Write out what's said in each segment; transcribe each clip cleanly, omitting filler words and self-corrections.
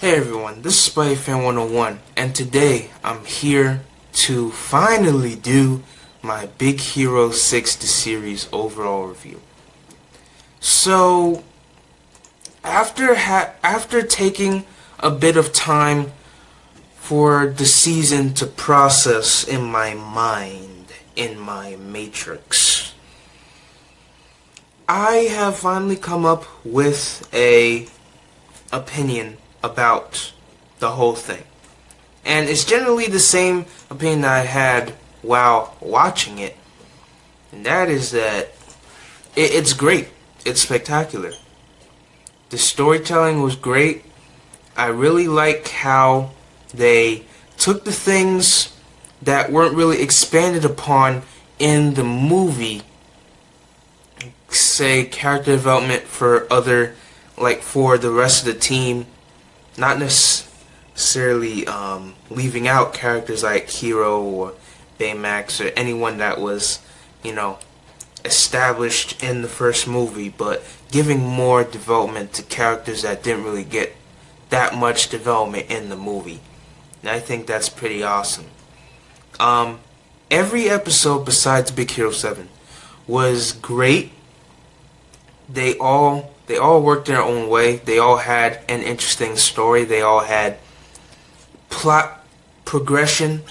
Hey everyone, this is SpideyFan 101, and today I'm here to finally do my Big Hero 6 The Series overall review. So, after taking a bit of time for the season to process in my mind, in my matrix, I have finally come up with a opinion about the whole thing. And it's generally the same opinion that I had while watching it. And that is that it's great. It's spectacular. The storytelling was great. I really like how they took the things that weren't really expanded upon in the movie, say character development for for the rest of the team, not necessarily leaving out characters like Hero or Baymax or anyone that was, established in the first movie, but giving more development to characters that didn't really get that much development in the movie. And I think that's pretty awesome. Every episode besides Big Hero 7 was great. They all worked their own way. They all had an interesting story. They all had plot progression.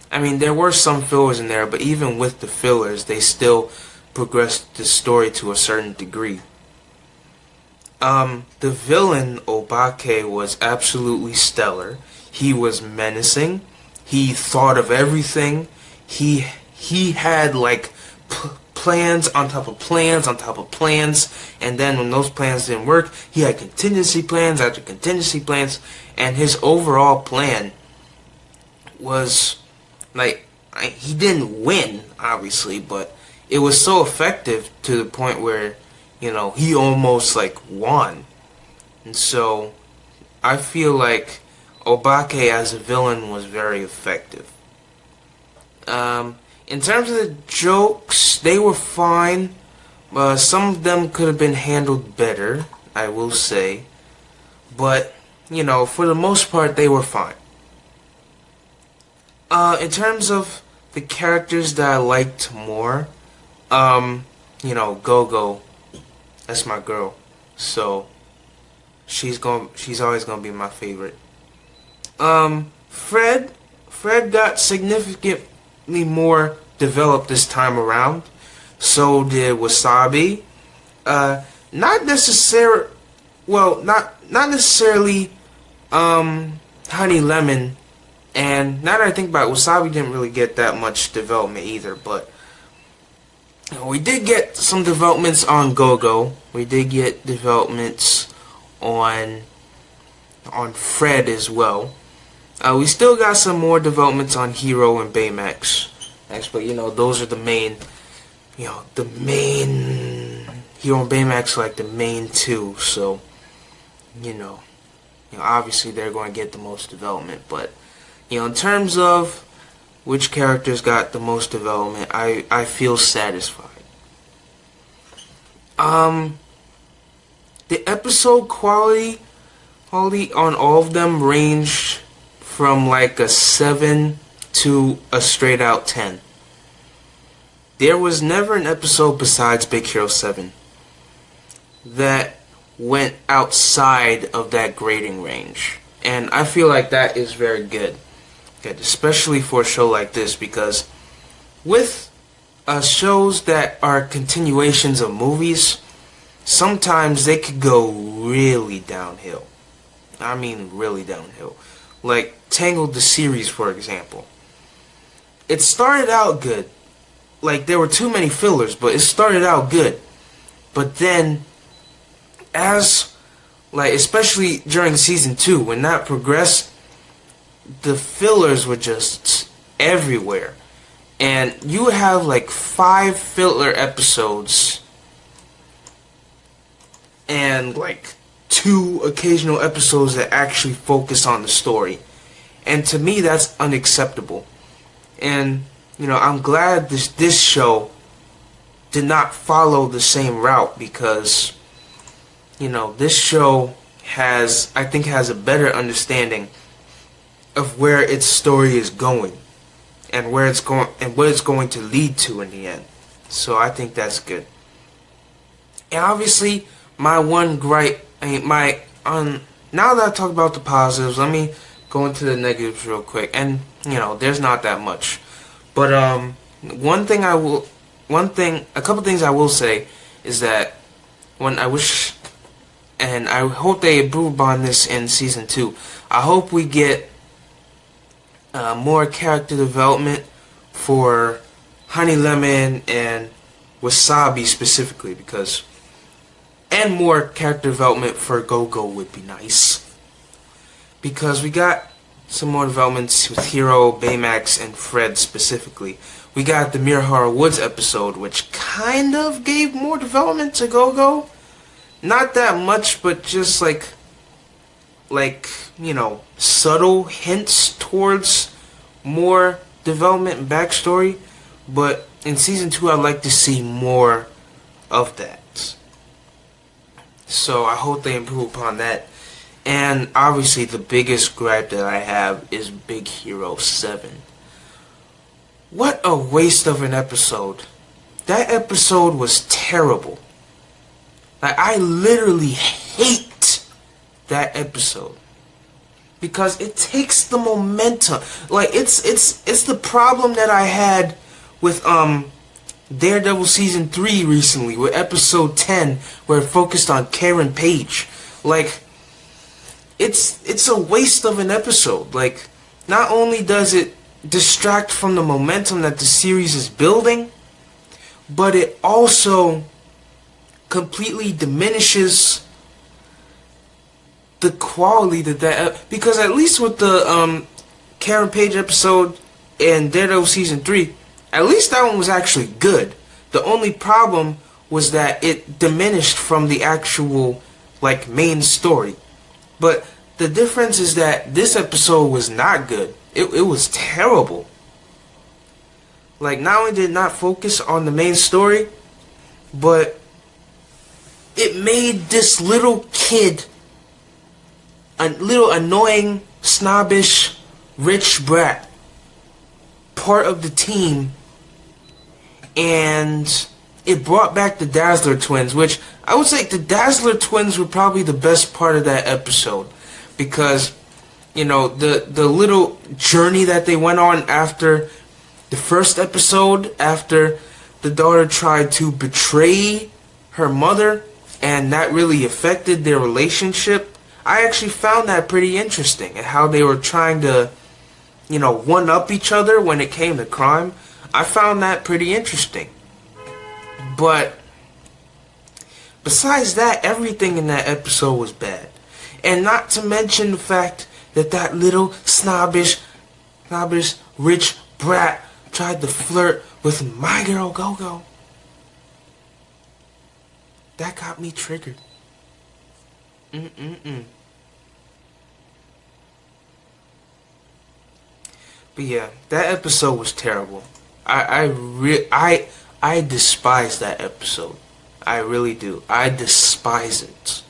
I mean, there were some fillers in there, but even with the fillers, they still progressed the story to a certain degree. The villain, Obake, was absolutely stellar. He was menacing. He thought of everything. He had plans on top of plans on top of plans, and then when those plans didn't work, he had contingency plans after contingency plans, and his overall plan was he didn't win, obviously, but it was so effective to the point where he almost won. And so I feel like Obake as a villain was very effective. In terms of the jokes, they were fine. Some of them could have been handled better, I will say. But, for the most part, they were fine. In terms of the characters that I liked more, Gogo, that's my girl. So, she's always gonna be my favorite. Fred got significantly more developed this time around. So did Wasabi. Not necessarily Honey Lemon. And now that I think about it, Wasabi didn't really get that much development either. But we did get some developments on Gogo. We did get developments on Fred as well. We still got some more developments on Hero and Baymax. Actually, those are the main, Hero and Baymax are the main two. So, obviously they're going to get the most development. But, in terms of which characters got the most development, I feel satisfied. The episode quality on all of them ranged from a 7 to a straight out 10. There was never an episode besides Big Hero 7 that went outside of that grading range. And I feel like that is very good. Especially for a show like this, because with shows that are continuations of movies, sometimes they could go really downhill. I mean really downhill. Like Tangled the series, for example. It started out good. There were too many fillers, but it started out good. But then, especially during season 2, when that progressed, the fillers were just everywhere. And you have 5 filler episodes and 2 occasional episodes that actually focus on the story. And to me, that's unacceptable. And, I'm glad this show did not follow the same route, because, this show has a better understanding of where its story is going and where it's going and what it's going to lead to in the end. So I think that's good. And obviously, my one gripe, now that I talked about the positives, let me go into the negatives real quick. And there's not that much, but a couple things I will say is that and I hope they improve on this in season 2. I hope we get more character development for Honey Lemon and Wasabi specifically, and more character development for Go-Go would be nice, because we got some more developments with Hiro, Baymax, and Fred specifically. We got the Mirahara Woods episode, which kind of gave more development to Go-Go. Not that much, but just like subtle hints towards more development and backstory. But in season 2, I'd like to see more of that. So I hope they improve upon that. And obviously the biggest gripe that I have is Big Hero 7. What a waste of an episode. That episode was terrible. Like, I literally hate that episode, because it takes the momentum. Like, it's the problem that I had with Daredevil season 3 recently, with episode 10, where it focused on Karen Page. Like, it's a waste of an episode. Like, not only does it distract from the momentum that the series is building, but it also completely diminishes the quality that because at least with the Karen Page episode and Daredevil season 3, at least that one was actually good. The only problem was that it diminished from the actual main story. But the difference is that this episode was not good. It was terrible. Like, not only did it not focus on the main story, but it made this little kid, a little annoying, snobbish, rich brat, part of the team. And it brought back the Dazzler twins, which I would say the Dazzler twins were probably the best part of that episode, because the little journey that they went on after the first episode, after the daughter tried to betray her mother, and that really affected their relationship. I actually found that pretty interesting, and how they were trying to one up each other when it came to crime. I found that pretty interesting. But besides that, everything in that episode was bad. And not to mention the fact that that little snobbish, rich brat tried to flirt with my girl Go-Go. That got me triggered. But yeah, that episode was terrible. I despise that episode. I really do. I despise it.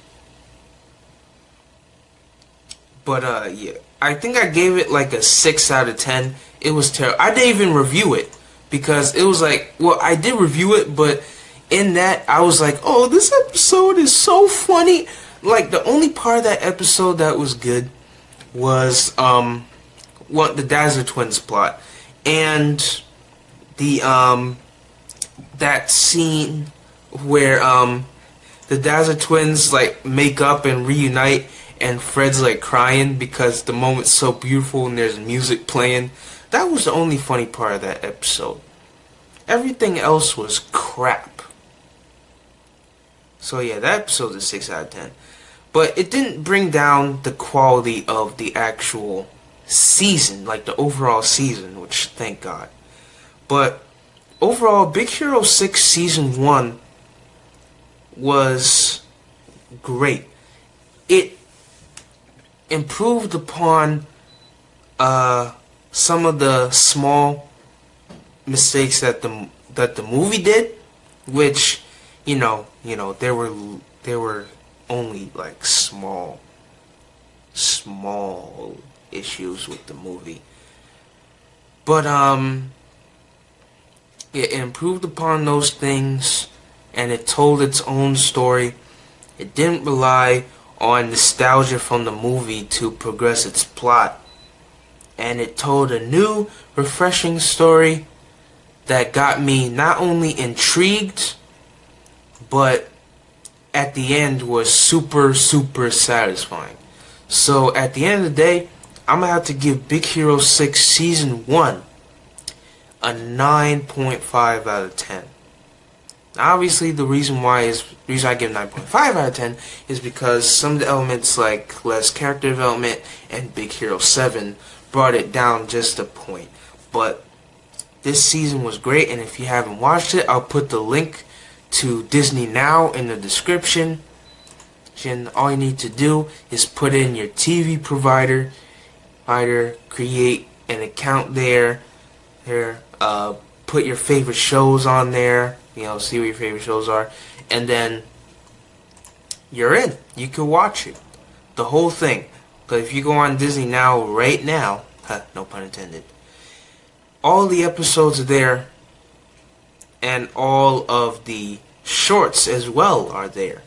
But yeah, I think I gave it like a 6 out of 10. It was terrible. I didn't even review it, because it was like, well, I did review it, but in that I was like, oh, this episode is so funny. Like, the only part of that episode that was good was the Dazzler twins plot, and the that scene where the Dazzler twins make up and reunite, and Fred's crying because the moment's so beautiful and there's music playing. That was the only funny part of that episode. Everything else was crap. So yeah, that episode is 6 out of 10. But it didn't bring down the quality of the actual season, the overall season, which thank God. But overall, Big Hero 6 Season 1 was great. It improved upon some of the small mistakes that the movie did, which they were only small small issues with the movie. But it improved upon those things, and it told its own story. It didn't rely on nostalgia from the movie to progress its plot. And it told a new, refreshing story that got me not only intrigued, but at the end was super, super satisfying. So at the end of the day, I'm going to have to give Big Hero 6 Season 1 a 9.5 out of 10. Obviously, the reason I give 9.5 out of 10 is because some of the elements like less character development and Big Hero 7 brought it down just a point. But this season was great, and if you haven't watched it, I'll put the link to Disney Now in the description. And all you need to do is put in your TV provider, create an account there, put your favorite shows on there, see what your favorite shows are, and then you're in. You can watch it, the whole thing. But if you go on Disney Now right now, no pun intended, all the episodes are there, and all of the shorts as well are there.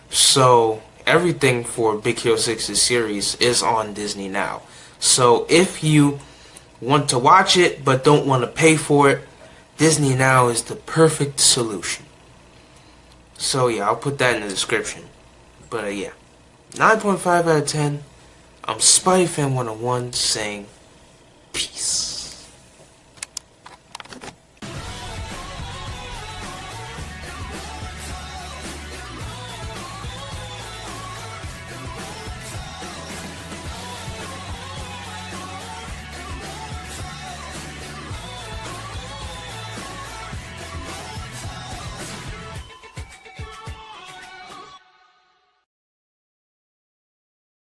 So everything for Big Hero 6's series is on Disney Now. So if you want to watch it but don't want to pay for it, Disney Now is the perfect solution. So yeah, I'll put that in the description. But yeah, 9.5 out of 10. I'm Spidey Fan 101 saying peace.